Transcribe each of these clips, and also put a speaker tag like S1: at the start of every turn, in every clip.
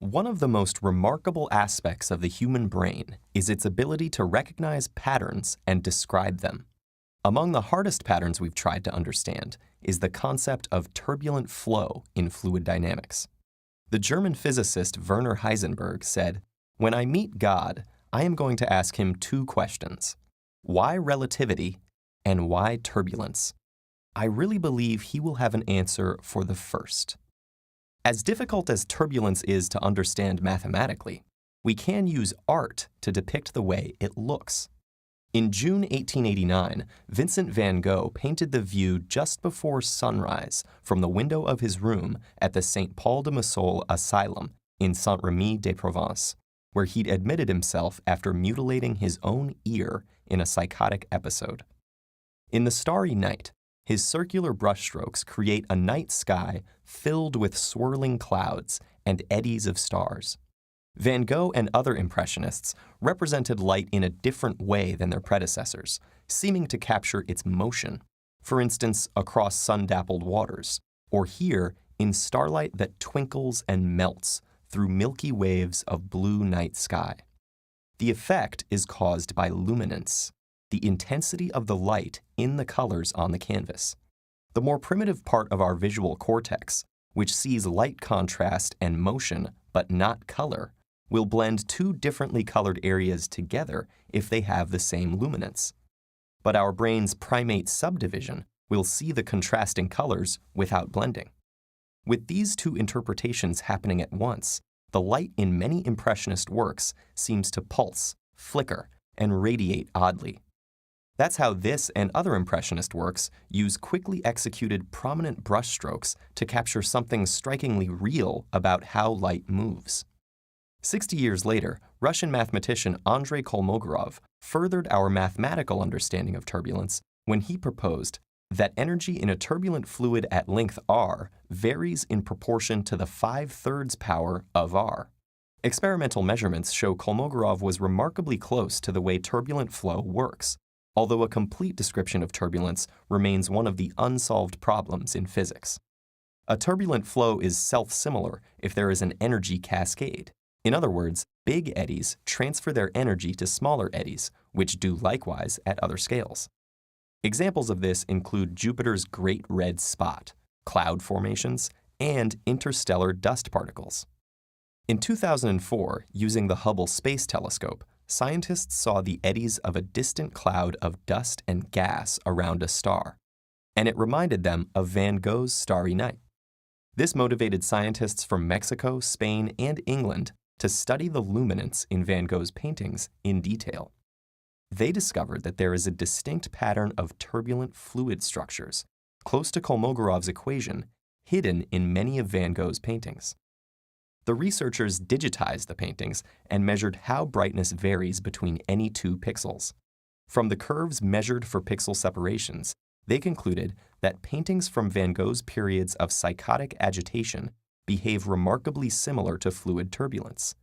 S1: One of the most remarkable aspects of the human brain is its ability to recognize patterns and describe them. Among the hardest patterns we've tried to understand is the concept of turbulent flow in fluid dynamics. The German physicist Werner Heisenberg said, "When I meet God, I am going to ask him two questions. Why relativity and why turbulence?" I really believe he will have an answer for the first. As difficult as turbulence is to understand mathematically, we can use art to depict the way it looks. In June 1889, Vincent van Gogh painted the view just before sunrise from the window of his room at the St. Paul de Massol Asylum in Saint-Rémy-de-Provence, where he'd admitted himself after mutilating his own ear in a psychotic episode. In the starry night, his circular brushstrokes create a night sky filled with swirling clouds and eddies of stars. Van Gogh and other Impressionists represented light in a different way than their predecessors, seeming to capture its motion, for instance, across sun-dappled waters, or here in starlight that twinkles and melts through milky waves of blue night sky. The effect is caused by luminance, the intensity of the light in the colors on the canvas. The more primitive part of our visual cortex, which sees light contrast and motion but not color, will blend two differently colored areas together if they have the same luminance. But our brain's primate subdivision will see the contrasting colors without blending. With these two interpretations happening at once, the light in many Impressionist works seems to pulse, flicker, and radiate oddly. That's how this and other Impressionist works use quickly executed prominent brushstrokes to capture something strikingly real about how light moves. 60 years later, Russian mathematician Andrei Kolmogorov furthered our mathematical understanding of turbulence when he proposed that energy in a turbulent fluid at length r varies in proportion to the 5/3 power of r. Experimental measurements show Kolmogorov was remarkably close to the way turbulent flow works, although a complete description of turbulence remains one of the unsolved problems in physics. A turbulent flow is self-similar if there is an energy cascade. In other words, big eddies transfer their energy to smaller eddies, which do likewise at other scales. Examples of this include Jupiter's Great Red Spot, cloud formations, and interstellar dust particles. In 2004, using the Hubble Space Telescope, scientists saw the eddies of a distant cloud of dust and gas around a star, and it reminded them of Van Gogh's Starry Night. This motivated scientists from Mexico, Spain, and England to study the luminance in Van Gogh's paintings in detail. They discovered that there is a distinct pattern of turbulent fluid structures, close to Kolmogorov's equation, hidden in many of Van Gogh's paintings. The researchers digitized the paintings and measured how brightness varies between any two pixels. From the curves measured for pixel separations, they concluded that paintings from Van Gogh's periods of psychotic agitation behave remarkably similar to fluid turbulence.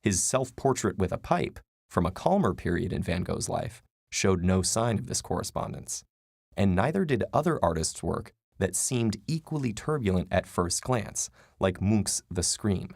S1: His self-portrait with a pipe, from a calmer period in Van Gogh's life, showed no sign of this correspondence. And neither did other artists' work that seemed equally turbulent at first glance, like Munch's The Scream.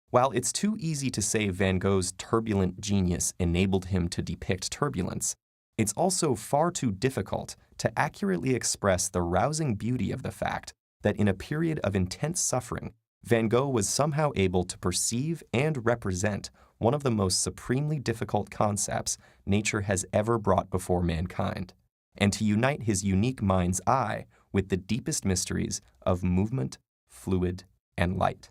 S1: While it's too easy to say Van Gogh's turbulent genius enabled him to depict turbulence, it's also far too difficult to accurately express the rousing beauty of the fact that in a period of intense suffering, Van Gogh was somehow able to perceive and represent one of the most supremely difficult concepts nature has ever brought before mankind, and to unite his unique mind's eye with the deepest mysteries of movement, fluid, and light.